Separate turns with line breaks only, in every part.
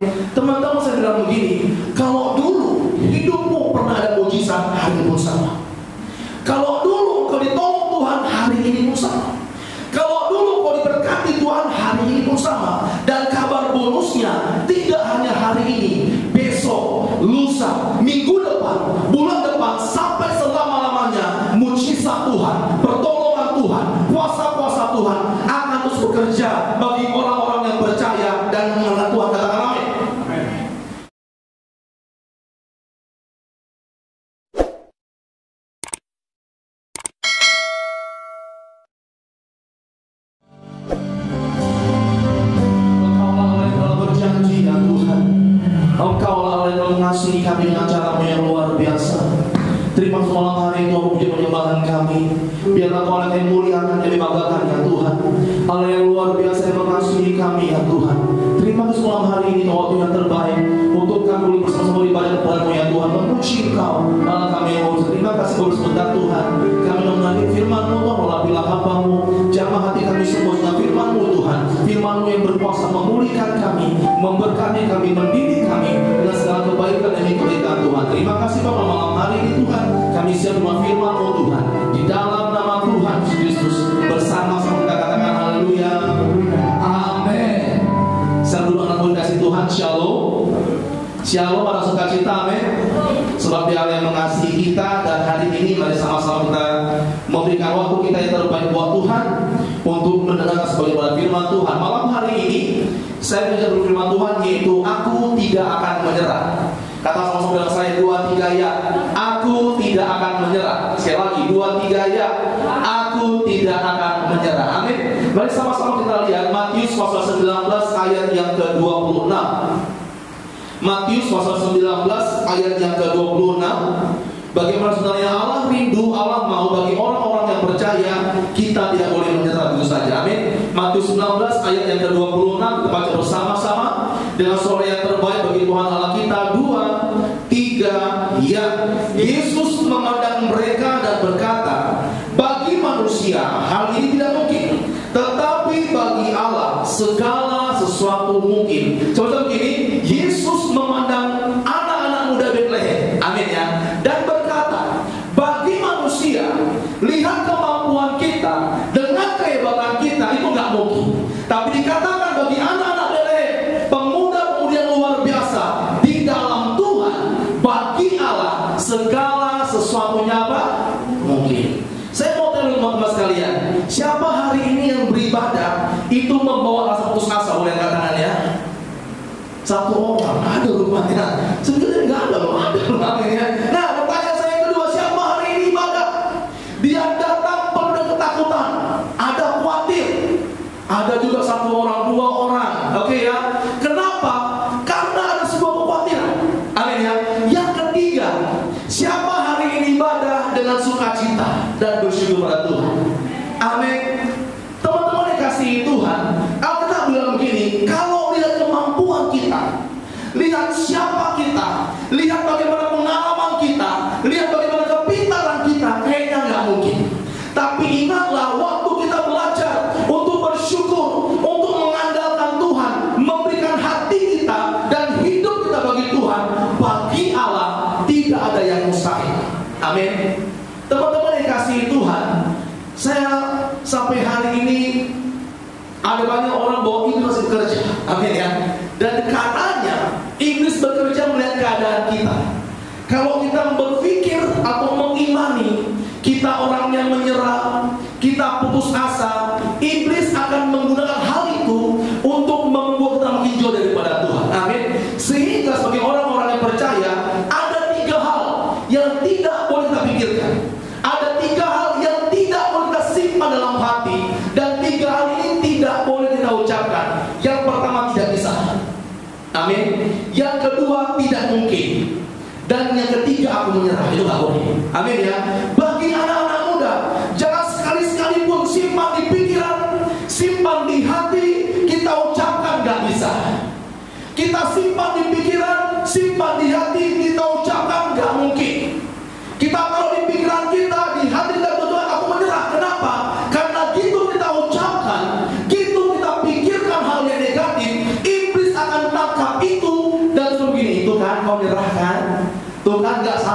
Teman-teman, saya bilang begini, kalau dulu hidupmu pernah ada mujizat, hari ini pun sama. Kalau dulu kau ditolong Tuhan, hari ini pun sama. Kalau dulu kau diberkati Tuhan, hari ini pun sama. Dan kabar bonusnya tidak hanya hari ini, besok, lusa, minggu depan, bulan depan, sampai selama-lamanya mujizat Tuhan, pertolongan Tuhan, kuasa-kuasa Tuhan akan terus bekerja bagi orang-orang yang percaya dan mengenal Tuhan. Katakan amin. Engkau Allah yang mengasihi kami dengan cara-Mu yang luar biasa. Terima kasih malam hari itu puji penyembahan kami. Biarlah Kau Allah yang muliakan dan dibanggakan ya Tuhan. Allah yang luar biasa yang mengasihi kami ya Tuhan. Terima kasih malam hari ini waktu yang terbaik untuk kami bersama-sama ibadah kepada-Mu ya Tuhan. Memuji Engkau Allah kami yang mau. Terima kasih baru sebentar Tuhan. Kami menanti firman-Mu Tuhan, melapilah hamba-Mu. Jamah hati kami semua dengan firman-Mu Tuhan. Firman-Mu yang berkuasa memulihkan kami, memberkati kami, mendidik kami dengan segala kebaikan dan kebaikan Tuhan. Terima kasih Bapak malam hari ini Tuhan. Kami siap dengan firman-Mu Tuhan. Di dalam nama Tuhan Kristus bersama-sama kita katakan haleluya. Amin. Saya dulu anak murid kasih Tuhan, shalom. Shalom pada sukacita, amin. Sebab Dia yang mengasihi kita, dan hari ini mari sama-sama kita memberikan waktu kita yang terbaik buat Tuhan untuk mendengarkan sebagai pada firman Tuhan. Malam hari ini saya belajar firman Tuhan, yaitu aku tidak akan menyerah. Kata sama-sama dengan saya, 2, 3 ya. Aku tidak akan menyerah. Sekali lagi, 2, 3 ya. Aku tidak akan menyerah. Amin. Mari sama-sama kita lihat Matius pasal 19 ayat yang ke-26. Matius pasal 19 ayat yang ke-26. Bagaimana sebenarnya Allah rindu, Allah mau bagi orang-orang yang percaya, kita tidak boleh menyerah begitu saja. Amin. Matius 19 ayat yang ke-26, kita baca bersama-sama dengan suara yang terbaik bagi Tuhan Allah kita. 2, 3 ya. Yesus memandang mereka dan berkata, bagi manusia hal ini tidak mungkin, tetapi bagi Allah segala sesuatu mungkin. Coba begini, Yesus memandang anak-anak muda Bethlehem, amin ya, dan berkata, bagi manusia, lihat kemampuan kita dengan kehebatan kita itu nggak mungkin. Tapi dikatakan bagi anak-anak Bethlehem, pemuda-pemudi yang luar biasa di dalam Tuhan, bagi Allah segala sesuatunya apa? Mungkin. Saya mau tanya teman-teman sekalian, siapa hari ini yang beribadah itu membawa rasa putus asa? Boleh angkat tangan ya? Satu orang, ada rupanya. Sebenarnya nggak ada loh, ada loh. Nah, pertanyaan saya yang kedua, siapa hari ini ibadah? Dia datang penuh dengan ketakutan, ada khawatir, ada juga satu orang, 2 orang, oke ya? Kenapa? Karena ada sebuah kekhawatiran, amin ya. Yang ketiga, siapa hari ini ibadah dengan sukacita dan bersyukur pada Tuhan? Amin. Teman-teman dikasihi Tuhan, Alkitab bilang begini, kalau lihat kemampuan kita, lihat siapa kita, lihat bagaimana pengalaman kita, lihat bagaimana kepintaran kita, kayaknya nggak mungkin. Tapi ingatlah, waktu kita belajar untuk bersyukur, untuk mengandalkan Tuhan, memberikan hati kita dan hidup kita bagi Tuhan, bagi Allah tidak ada yang mustahil. Amin. Teman-teman dikasihi Tuhan, saya sampai hari ini ada banyak orang bahwa iblis masih bekerja, amin ya. Dan katanya iblis bekerja melihat keadaan kita. Kalau kita berpikir atau mengimani kita orang yang menyerah, kita putus asa, iblis akan menggunakan hal itu untuk membuat kita makin jauh daripada Tuhan. Amin. Sehingga sebagai orang-orang yang percaya, ada 3 hal yang tidak boleh kita pikirkan. Ada 3 hal yang tidak boleh kita simpan dalam hati, dan 3 hal ini tidak boleh kita ucapkan. Yang pertama, tidak bisa. Amin. Yang kedua, tidak mungkin. Dan yang ketiga, aku menyerah. Itu gak boleh. Amin ya. Bagi anak-anak muda, jangan sekali-sekali pun simpan di pikiran, simpan di hati, kita ucapkan gak bisa. Kita simpan di pikiran, simpan di hati, kita ucapkan gak mungkin. Kita taruh di pikiran kita, di hati kita, Tuhan aku menyerah. Kenapa? Karena gitu kita ucapkan, gitu kita pikirkan hal yang negatif, iblis akan tangkap itu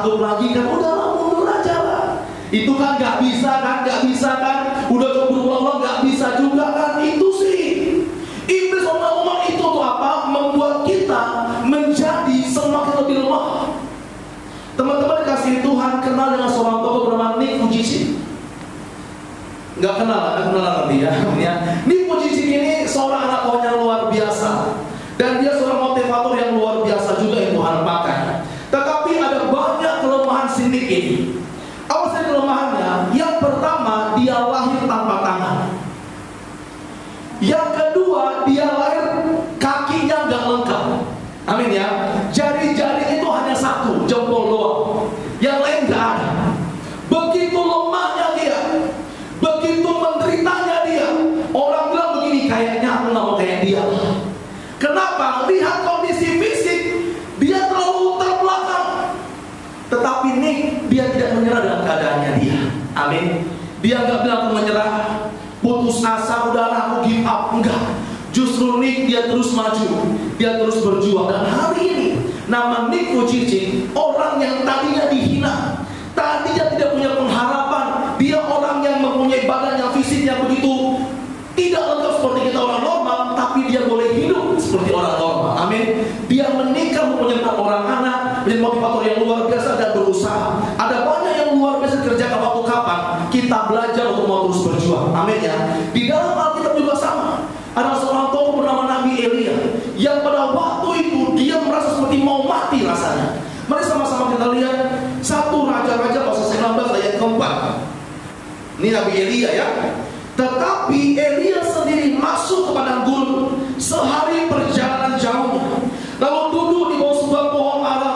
sanggup lagi kan, udahlah mundur aja lah. Itu kan nggak bisa kan, udah coba berulang-ulang nggak bisa juga kan. Itu sih iblis ngomong itu tuh apa? Membuat kita menjadi semakin lebih lemah. Teman-teman dikasih Tuhan, kenal dengan seorang tokoh bernama Nick Vujicic? Nggak kenal nanti ya. Nick Vujicic ini seorang anak Tuhan yang luar biasa, dan dia seorang motivator yang luar biasa juga yang Tuhan pakai. Tetapi ada banyak kelemahan si Nick ini. Apa sih kelemahannya? Yang pertama, dia lahir tanpa tangan. Yang kedua, dia lahir kakinya nggak lengkap. Amin ya. Jari-jari itu hanya satu, jempol doang. Yang lain nggak ada. Begitu lemahnya dia, begitu menderitanya dia. Orang bilang begini, kayaknya aku nggak mau kayak dia. Kenapa? Lihat kondisi fisik, dia terlalu terbelakang. Tetapi Nick, dia tidak menyerah dengan keadaannya dia. Amin. Dia nggak bilang aku menyerah, putus asa, udahlah aku give up. Enggak. Justru Nick, dia terus maju, dia terus berjuang. Dan hari ini nama Nick Vujicic, orang yang tadinya dihina, tadinya tidak punya pengharapan. Dia orang yang mempunyai badan yang fisiknya begitu tidak lengkap seperti kita orang normal, tapi dia boleh hidup seperti orang normal. Amin. Dia menikah, mempunyai orang anak, menjadi motivator yang luar biasa dan berusaha. Ada banyak yang luar biasa kerjakan. Waktu kapan kita belajar untuk mau terus berjuang. Amin ya. Di dalam Alkitab juga sama. Ada seorang tokoh bernama Nabi Elia, yang pada waktu itu dia merasa seperti mau mati rasanya. Mari sama-sama kita lihat 1 Raja-Raja pasal 19 ayat keempat. Ini Nabi Elia ya. Tetapi Elia sendiri masuk ke padang gurun sehari perjalanan jauhnya, lalu duduk di bawah sebuah pohon ara.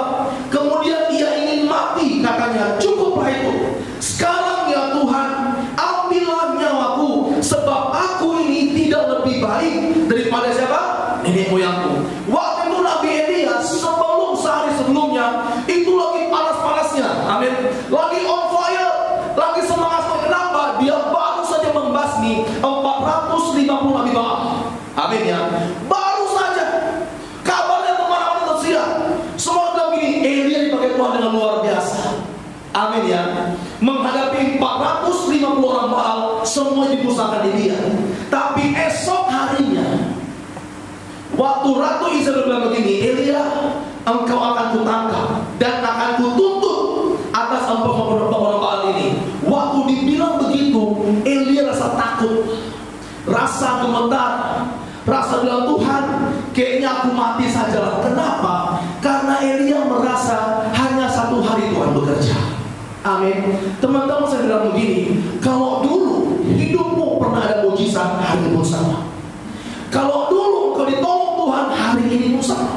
Kemudian ia ingin mati, katanya, cukuplah itu. Sekarang ya Tuhan, ambillah nyawaku, sebab aku ini tidak lebih baik daripada siapa? Nenek moyangku. Waktu itu Nabi Elia sebelum sehari sebelumnya itu lagi panas-panasnya, amin, lagi on fire, lagi semangat. Kenapa? Dia baru saja membasmi 450 Nabi Baal. Amin ya. Baru saja kabarnya kemana-mana tersiar. Semua bilang begini, Elia dipakai Tuhan dengan luar biasa. Amin ya. Menghadapi 450 orang Baal, semua dipusahkan di dia. Tapi esok harinya, waktu Ratu Izabel bilang begini, Elia, engkau akan kutangkap dan akan kutuntut atas 450 orang Baal ini. Waktu dibilang begitu, Elia rasa takut, rasa gemetar, rasa bilang, Tuhan, kayaknya aku mati saja. Kenapa? Karena Elia merasa hanya 1 hari Tuhan bekerja. Amin. Teman-teman, saya bilang begini, kalau dulu hidupmu pernah ada mujizat, hari ini pun sama. Kalau dulu kau ditolong Tuhan, hari ini pun sama.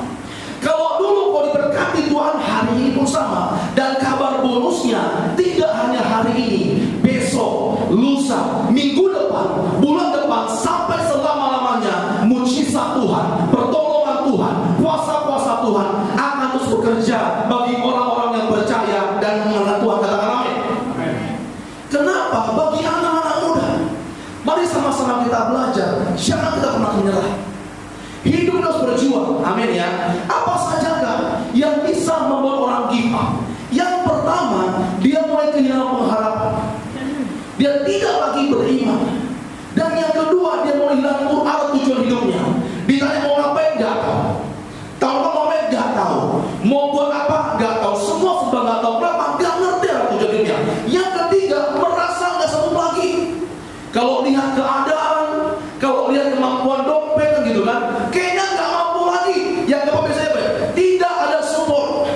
Kalau dulu kau diberkati Tuhan, hari ini pun sama. Dan kabar bonusnya tidak hanya hari ini, besok, lusa, minggu depan, bulan depan, sampai selama-lamanya mujizat Tuhan, pertolongan Tuhan, kuasa-kuasa Tuhan akan terus bekerja bagi orang-orang yang percaya dan mengenal Tuhan. Katakan amin. Kenapa? Bagi anak-anak muda, mari sama-sama kita belajar, jangan kita pernah menyerah. Hidup harus berjuang, amin ya. Apa sajakah yang bisa membuat orang give up? Yang pertama, dia mulai kehilangan pengharapan, dia tidak lagi beriman. Dan yang kedua, dia mulai hilang arah tujuan hidupnya. Ditanya mau ngapain, gak tahu. Tahu mau ngapain, gak tahu. Mau buat apa, gak tahu. Semua serba gak tahu. Kenapa? Gak ngerti arah tujuan hidupnya. Yang ketiga, merasa gak sanggup lagi. Kalau lihat keadaan, kalau lihat kemampuan dompet gitu kan, kayaknya gak mampu lagi. Yang keempat biasanya apa? Tidak ada support.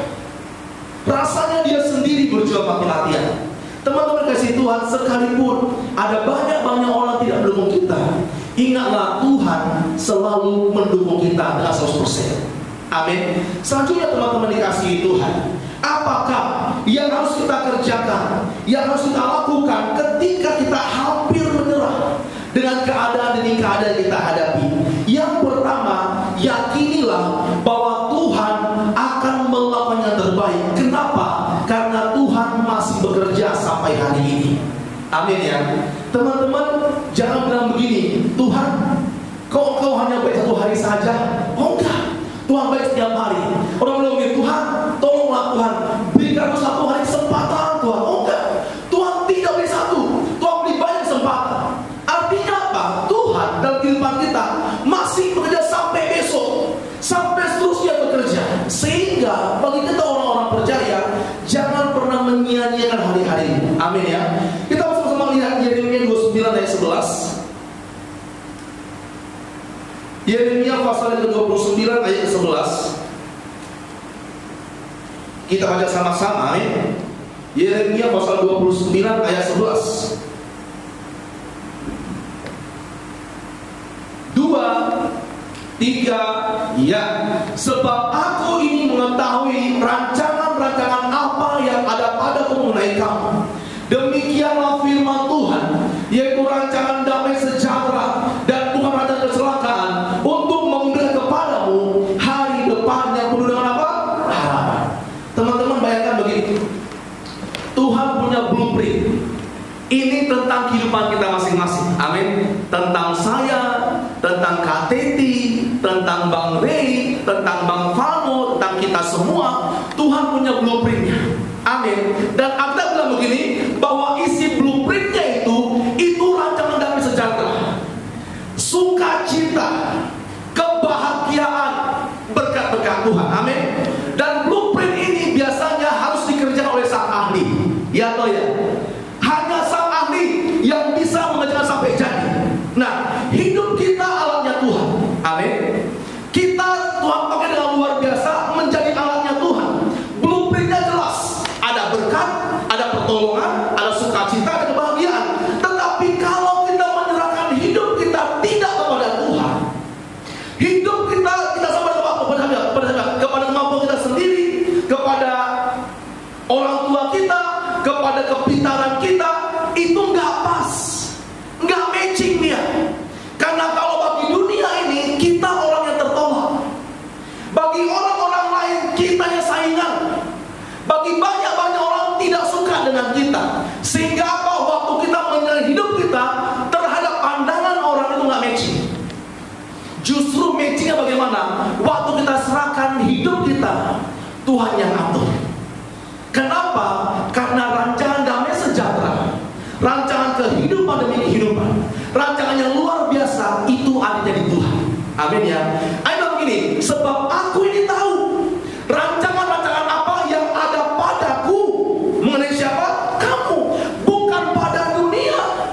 Rasanya dia sendiri berjuang mati-matian. Teman-teman kasih Tuhan, sekalipun ada banyak-banyak orang tidak mendukung kita, ingatlah Tuhan selalu mendukung kita dengan 100%. Amin. Selanjutnya teman-teman dikasihi Tuhan, apakah yang harus kita kerjakan, yang harus kita lakukan ketika kita hampir menyerah dengan keadaan demi keadaan yang kita hadapi? Yang pertama, yakinilah bahwa Tuhan akan melakukan yang terbaik. Kenapa? Karena Tuhan masih bekerja sampai hari ini. Amin ya. Teman-teman, jangan bilang begini, Tuhan, kau hanya baik 1 hari saja. Oh enggak, Tuhan baik setiap hari. Orang bilang begini, Tuhan, tolonglah Tuhan, berikan 1 hari ketiga, bagi kita orang-orang percaya, jangan pernah menyia-nyiakan hari-hari ini. Amin ya. Kita sama-sama lihat Yeremia 29 ayat 11. Yeremia pasal ke-29 ayat ke-11. Kita baca sama-sama ya. Yeremia pasal 29 ayat 11. 2, 3, ya. Sebab aku ini mengetahui rancangan-rancangan apa yang ada padaku mengenai kamu. Demikianlah firman Tuhan, yaitu rancangan damai sejahtera dan bukan rancangan kecelakaan, untuk memberi kepadamu hari depan yang penuh dengan apa? Harapan. Teman-teman bayangkan begini, Tuhan punya blueprint. Ini tentang kehidupan kita masing-masing. Amin. Tentang saya, tentang Kak Teti, tentang Bang Rey, tentang Bang Fano, tentang kita semua. Tuhan punya blueprintnya. Amin. Dan Anda bilang begini, bahwa isi blueprintnya itu rancangan damai sejahtera, sukacita, kebahagiaan, berkat-berkat Tuhan. Amin. Dan blueprint ini biasanya harus dikerjakan oleh sang ahli. Ya atau ya? Hanya sang ahli yang bisa mengerjakan sampai jadi. Nah, hidup kita alatnya Tuhan. Amin. Kita Tuhan pakai dengan luar biasa menjadi alatnya Tuhan. Blueprintnya jelas. Ada berkat, ada pertolongan, ada sukacita, ada kebahagiaan. Tetapi kalau kita menyerahkan hidup kita tidak kepada Tuhan, hidup kita sama kepada kemampuan kita sendiri, kepada orang tua kita, kepada kepintaran kita, itu nggak pas, nggak matching dia. Karena kalau bagi dunia ini kita orang yang tertolak, bagi orang-orang lain kita yang saingan, bagi banyak-banyak orang tidak suka dengan kita, sehingga apa, waktu kita menyerahkan hidup kita terhadap pandangan orang itu nggak matching. Justru matchingnya bagaimana? Waktu kita serahkan hidup kita, Tuhan yang atur. Kenapa? Karena rancangan damai sejahtera, rancangan kehidupan demi kehidupan, rancangan yang luar biasa itu ada di Tuhan. Amin ya. Ayo begini, sebab aku ini tahu rancangan-rancangan apa yang ada padaku mengenai siapa? Kamu. Bukan pada dunia,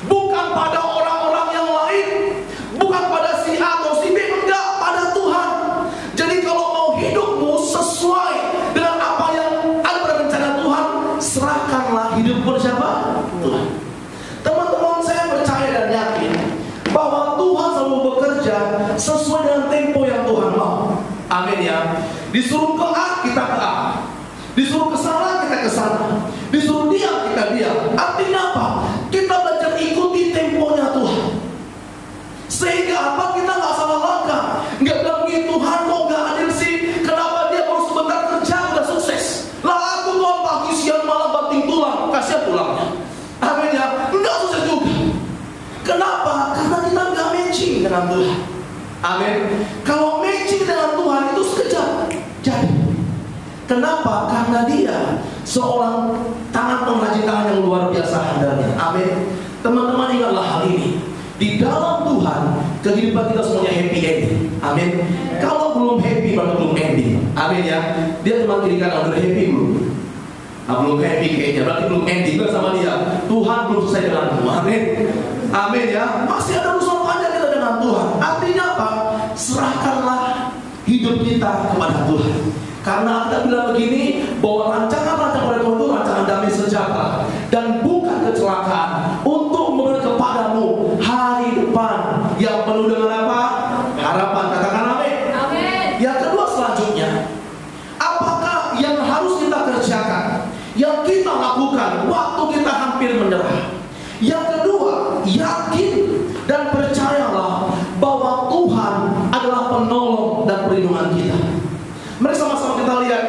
bukan pada orang-orang yang lain, bukan pada si A atau si B, enggak, pada Tuhan. Jadi kalau mau hidupmu sesuai dengan apa yang ada pada rencana Tuhan, serahkanlah hidupmu kepada siapa? Tuhan. Teman-teman, saya percaya dan yakin bahwa Tuhan selalu bekerja sesuai dengan tempo yang Tuhan mau. Amin ya. Disuruh ke A, kita ke A. Disuruh ke sana, kita ke sana. Disuruh diam, kita diam. Artinya apa? Kita belajar ikuti temponya Tuhan. Sehingga apa? Kita nggak salah langkah. Nggak bilang begini, Tuhan kok nggak adil sih? Kenapa dia baru sebentar kerja udah sukses? Lah aku tuh pagi siang malam banting tulang, kasihan tulangnya. Amin ya. Nggak sukses juga. Kenapa? Karena kita nggak matching dengan Tuhan. Amin. Kalau matching dengan Tuhan itu sekejap jadi. Kenapa? Karena dia seorang tangan pengrajin tangan yang luar biasa handalnya. Amin. Teman-teman ingatlah hal ini. Di dalam Tuhan kehidupan kita semuanya happy ending. Amin. Kalau belum happy berarti belum ending. Amin ya. Dia cuma kirikan udah happy belum? Nah, belum happy kayaknya, berarti belum ending bersama dia. Tuhan belum selesai denganmu. Amin. Amin ya. Masih ada urusan panjang kita dengan Tuhan. Artinya apa? Serahkanlah hidup kita kepada Tuhan. Karena kita bilang begini, bahwa rancangan-rancangan Tuhan itu rancangan damai sejahtera dan bukan kecelakaan, untuk memberi kepadamu hari depan yang penuh dengan apa? Harapan. Katakan amin. Amin. Yang kedua selanjutnya, apakah yang harus kita kerjakan, yang kita lakukan waktu kita hampir menyerah? Yang kedua, yakin dan percayalah bahwa Tuhan adalah penolong dan perlindungan kita. Mari sama-sama kita lihat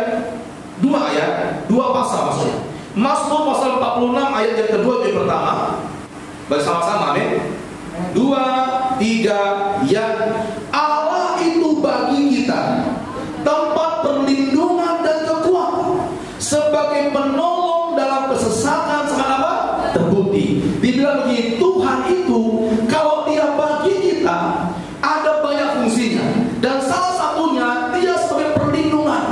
dua ayat, dua pasal maksudnya. Mazmur pasal 46 ayat yang kedua itu yang pertama. Bersama-sama, amin. 2, 3, ya. Allah itu bagi kita tempat perlindungan dan kekuatan, sebagai penolong dalam kesesakan sangat apa? Terbukti. Dibilang begini, Tuhan itu kalau dia bagi kita ada banyak fungsinya, dan salah satunya dia sebagai perlindungan.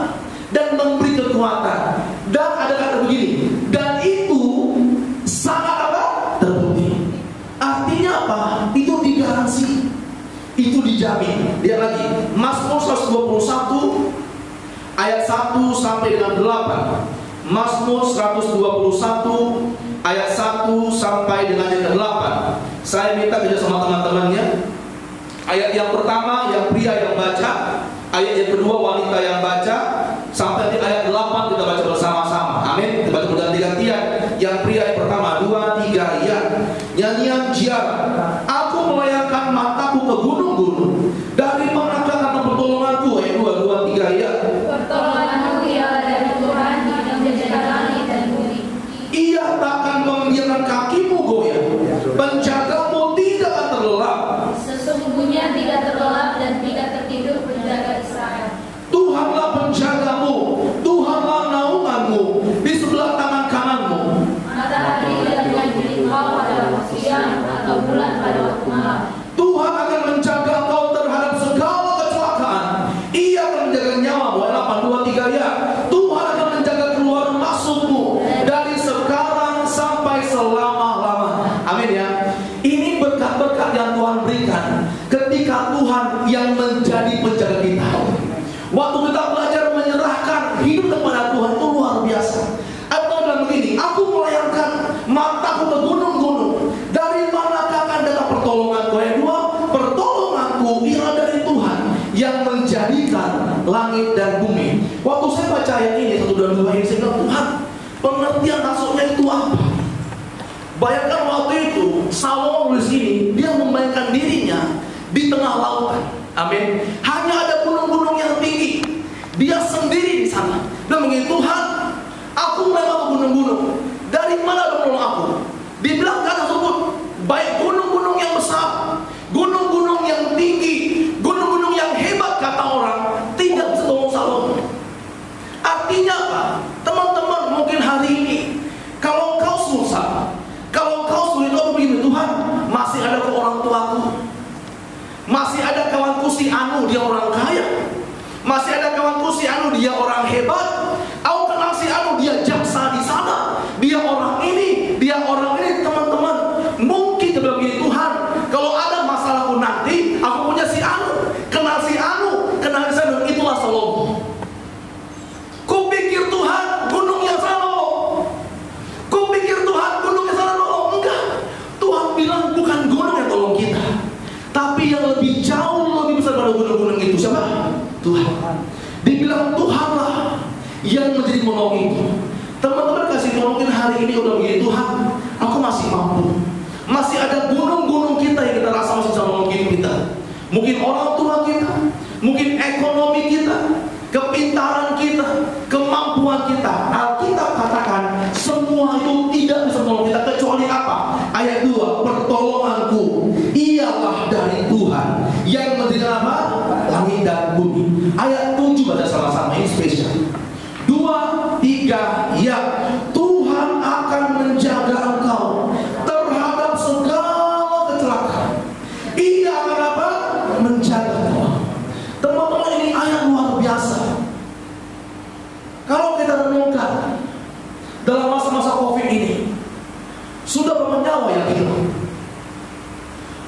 ayat 1 sampai dengan 8. Mazmur 121 ayat 1 sampai dengan yang ke-8. Saya minta kerja sama teman-temannya. Ayat yang pertama yang pria yang baca, ayat yang kedua wanita yang baca, sampai di ayat 8 kita baca bersama-sama. Amin. Kita baca berganti-gantian. Yang pria yang pertama, 2, 3, ya. Nyanyian ziarah. Aku melayangkan mataku ke gunung-gunung. Dari manakah kata pertolonganku? Ayat 2, 2, 3, ya.
Pertolonganku ialah dari Tuhan yang menjaga langit dan bumi.
Ia takkan membiarkan kakimu goyah. Penjagamu tidak akan terlelap.
Sesungguhnya tidak terlelap dan tidak tertidur penjaga Israel.
Tuhanlah penjagamu, Tuhanlah naunganmu di sebelah tangan kananmu.
Matahari tidak menyakiti kau pada waktu siang atau bulan pada waktu malam.
Tuhan akan menjaga kau terhadap segala kecelakaan. Ia akan menjaga nyawamu. 8, 2, 3, ya. Tuhan akan menjaga keluar masukmu dari sekarang sampai selama-lama. Amin ya. Ini berkat-berkat yang Tuhan berikan ketika Tuhan yang menjadi penjaga kita. Waktu kita belajar menyerahkan hidup kepada Tuhan itu luar biasa. Atau bilang begini, aku melayangkan mataku ke gunung-gunung. Dari manakah akan datang pertolonganku? Yang dua, pertolonganku ialah dari Tuhan yang menjadikan langit dan bumi. Waktu saya baca ayat ini 1 dan 2 ini, saya bilang, Tuhan, pengertian maksudnya itu apa? Bayangkan waktu itu Salomo di sini, dia membayangkan dirinya di tengah lautan. Amin. Hanya ada gunung-gunung yang tinggi. Dia sendiri di sana. Dan begini, Tuhan, aku melewati gunung-gunung. Dari mana ada menolong aku? Dibilang kata tersebut, baik gunung-gunung yang besar, gunung-gunung yang tinggi, gunung-gunung yang hebat kata orang, tidak bisa tolong Salomo. Artinya apa? Teman-teman, mungkin hari ini kalau kau susah, kalau kau sulit, kau begini, Tuhan, masih ada ke orang tuaku, masih ada kawanku si Anu, dia orang kaya, masih ada kawanku si Anu, dia orang hebat. Aku kenal si Anu, dia jaksa di sana, dia orang ini, dia orang ini. Teman-teman, mungkin kita begini, Tuhan, kalau ada masalahku nanti, aku punya si Anu, kenal si Anu, kenal si Anu, itulah Salomo. Kupikir Tuhan gunung yang sana loh, kupikir Tuhan gunung yang sana loh. Enggak, Tuhan bilang bukan gunung yang tolong kita, tapi yang lebih jauh, lebih besar daripada gunung-gunung itu. Siapa? Tuhan. Dibilang Tuhanlah yang menjadi menolong itu. Teman-teman kasih mungkin hari ini udah begini, Tuhan, aku masih mampu. Masih ada gunung-gunung kita yang kita rasa masih bisa menolong hidup kita. Mungkin orang tua kita, mungkin ekonomi kita, kepintaran kita, kemampuan kita. Alkitab katakan semua itu tidak bisa menolong kita kecuali apa? Ayat 2, pertolonganku ialah dari Tuhan yang menjadikan apa? Langit dan bumi. Ayat 7 baca sama-sama, ini spesial. 2, 3, ya. Tuhan akan menjaga engkau terhadap segala kecelakaan. Ia akan apa? Menjaga engkau. Teman-teman, ini ayat luar biasa. Kalau kita renungkan dalam masa-masa COVID ini, sudah berapa nyawa yang hilang?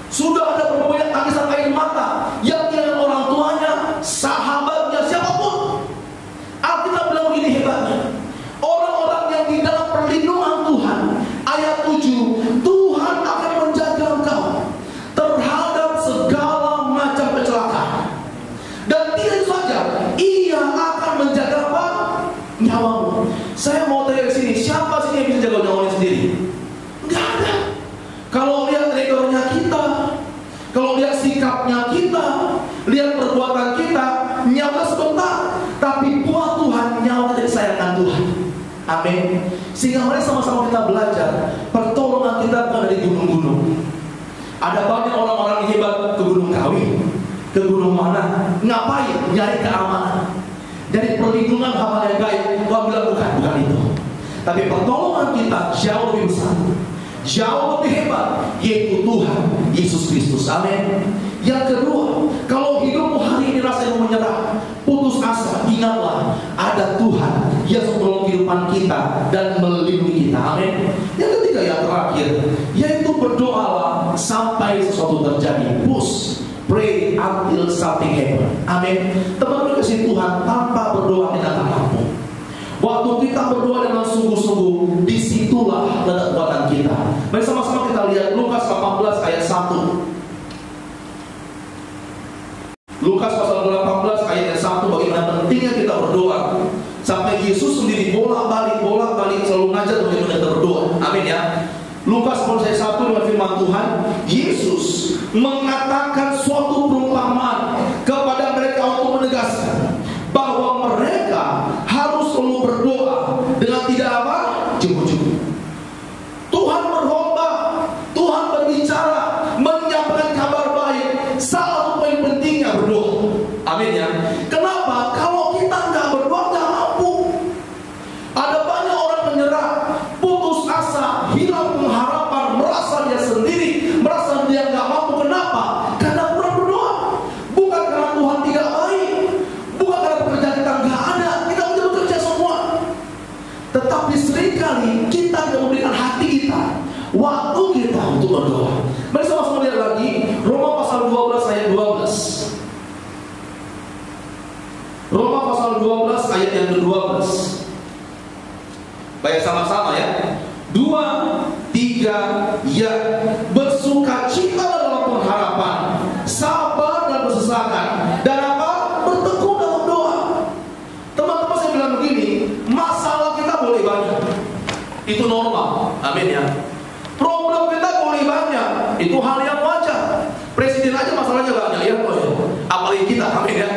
Sudah ada berapa banyak tangisan air mata yang kehilangan orang tuanya, sahabatnya, siapapun. Alkitab bilang begini hebatnya, orang-orang yang di dalam perlindungan Tuhan. Ayat 7, Tuhan akan menjaga engkau terhadap segala macam kecelakaan. Dan tidak saja, Ia akan menjaga apa? Nyawamu. Saya mau tanya di sini, siapa sih yang bisa jaga nyawanya sendiri? Enggak ada. Kalau lihat rekornya kita, kalau lihat sikapnya kita, lihat perbuatan kita, nyawa sebentar, tapi buat Tuhan nyawa kita disayangkan Tuhan. Amin. Sehingga mari sama-sama kita belajar pertolongan kita bukan dari gunung-gunung. Ada banyak orang-orang yang hebat ke Gunung Kawi, ke gunung mana? Ngapain? Nyari keamanan. Dari perlindungan hal yang gaib. Tuhan bilang bukan itu. Tapi pertolongan kita jauh lebih besar, jauh lebih hebat, yaitu Tuhan Yesus Kristus. Amin. Yang kedua, kalau hidupmu hari ini rasanya menyerah, putus asa, ingatlah ada Tuhan yang menolong kehidupan kita dan melindungi kita. Amin. Yang ketiga, yang terakhir, yaitu berdoalah sampai sesuatu terjadi. Push, pray until something happen. Amin. Teman-teman kasih Tuhan, tanpa berdoa kita Mari sama-sama kita lihat Lukas 18 ayat 1. Lukas pasal 18 ayat 1, bagaimana pentingnya kita berdoa. Sampai Yesus sendiri bolak-balik selalu ngajar bagaimana kita berdoa. Amin ya. Lukas pasal 1 dengan firman Tuhan, Yesus mengatakan suatu perumpamaan kepada mereka untuk menegaskan bahwa mereka harus selalu berdoa dengan tidak apa? Jemu-jemu. Tuhan berkhotbah, Tuhan berbicara, menyampaikan kabar baik. Salah satu poin pentingnya berdoa. Amin ya. Kenapa? Kalau kita nggak berdoa nggak mampu. Ada banyak orang menyerah, putus asa, hilang pengharapan, merasa dia sendiri, merasa dia nggak mampu. Kenapa? Karena kurang berdoa. Bukan karena Tuhan tidak baik, bukan karena pekerjaan kita nggak ada, kita udah bekerja semua. Tetapi seringkali kita tidak memberikan hati kita, waktu kita untuk berdoa. Mari sama-sama lihat lagi Roma pasal 12 ayat 12. Roma pasal 12 ayat yang ke-12. Baik sama-sama ya. 2, 3, ya. Bersukacita dalam pengharapan, sabar dan bersesakan, dan apa? Bertekun dalam doa. Teman-teman, saya bilang begini, masalah kita boleh banyak, itu normal. Amin ya. Problem kita boleh banyak, itu hal yang wajar. Presiden aja masalahnya banyak ya, apalagi kita. Amin ya.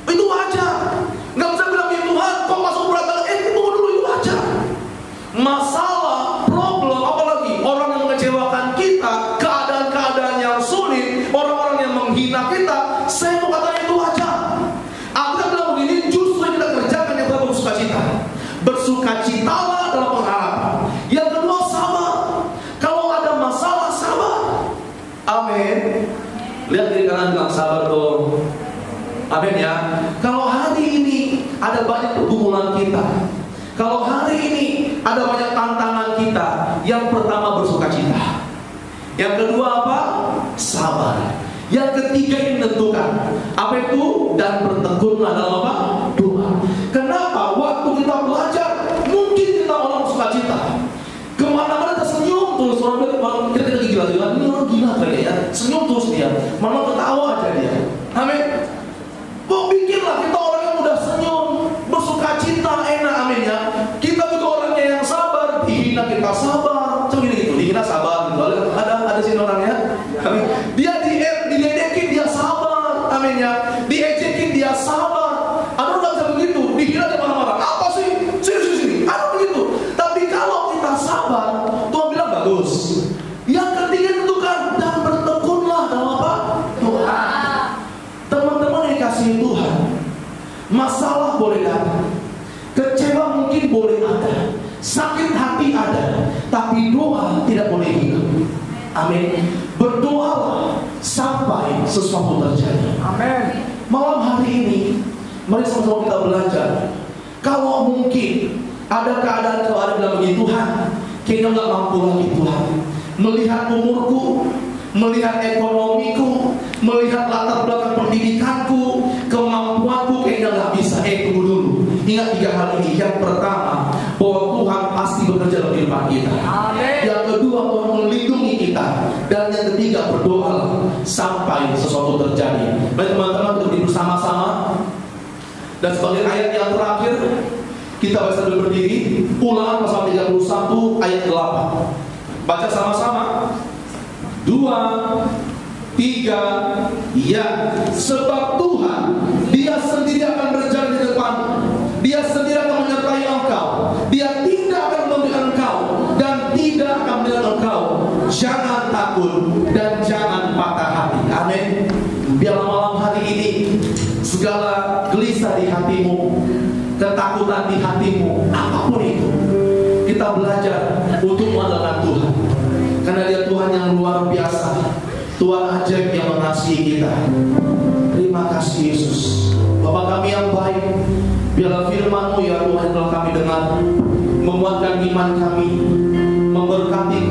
Itu wajar. Nggak bisa bilang ya Tuhan, kok masuk berat banget. Tunggu dulu, itu wajar. Masalah, problem, apalagi orang yang mengecewakan kita, keadaan-keadaan yang sulit, orang-orang yang menghina kita, saya mau katakan itu wajar. Aku bilang begini, justru kita kerjakan yang kita bersukacita. Bersukacitalah dalam pengharapan. Yang kedua, sabar. Kalau ada masalah, sabar. Amin. Lihat diri kanan, bilang sabar dong. Amin ya. Kalau hari ini ada banyak pergumulan kita, kalau hari ini ada banyak tantangan kita, yang pertama bersukacita, yang kedua apa? Sabar, yang ketiga ini menentukan apa itu, dan bertekunlah dalam apa? Doa. Kenapa? Waktu kita belajar, mungkin kita orang bersukacita, kemana-mana kita senyum terus. Orang kita gila, ini orang gila kali ya, senyum terus dia, malah ketawa aja dia. Amin. Bikinlah kita orang yang mudah senyum, bersukacita, enak. Amin ya. Kita juga orangnya yang sabar, dihina kita sabar, cuma gitu, dihina sabar gitu. Ada sini orangnya. Amin. Dia diledekin dia sabar, amin ya. Diejekin dia sabar. Ada orang bisa begitu, dihina dia marah-marah. Apa sih? Sini. Ada begitu. Tapi kalau kita sabar, Tuhan bilang bagus. Yang ketiga tentukan, dan bertekunlah dalam apa? Doa. Teman-teman yang dikasihi Tuhan, masalah boleh datang, kecewa mungkin boleh ada, sakit hati ada, tapi doa tidak boleh hilang. Amin. Berdoalah sampai sesuatu terjadi. Amin. Malam hari ini, mari sama-sama kita belajar. Kalau mungkin ada keadaan dalam begini, Tuhan, kayaknya nggak mampu lagi Tuhan, melihat umurku, melihat ekonomiku, melihat latar belakang pendidikanku, kemampuanku, kayaknya nggak bisa. Tunggu dulu. Ingat 3 hal ini. Yang pertama, bahwa Tuhan pasti bekerja dalam kehidupan kita. Amin. Yang kedua, Tuhan melindungi kita. Dan yang ketiga, berdoa sampai sesuatu terjadi. Baik teman-teman, berdiri bersama-sama. Dan sebagai ayat yang terakhir, kita bisa berdiri. Ulangan pasal 31 ayat 8. Baca sama-sama. 2, 3, ya. Sebab Tuhan, Dia sendiri akan berjalan di depan, Dia sendiri akan menyertai engkau, Dia tidak akan memberikan engkau, dan tidak akan meninggalkan engkau. Jangan takut dan jangan patah hati. Amin. Biar malam hari ini segala gelisah di hatimu, ketakutan di hatimu, apapun itu, kita belajar untuk mengandalkan Tuhan. Karena Dia Tuhan yang luar biasa, Tuhan ajaib yang mengasihi kita. Terima kasih Yesus. Bapa kami yang baik, biarlah firman-Mu ya Tuhan telah kami dengar, menguatkan iman kami, memberkati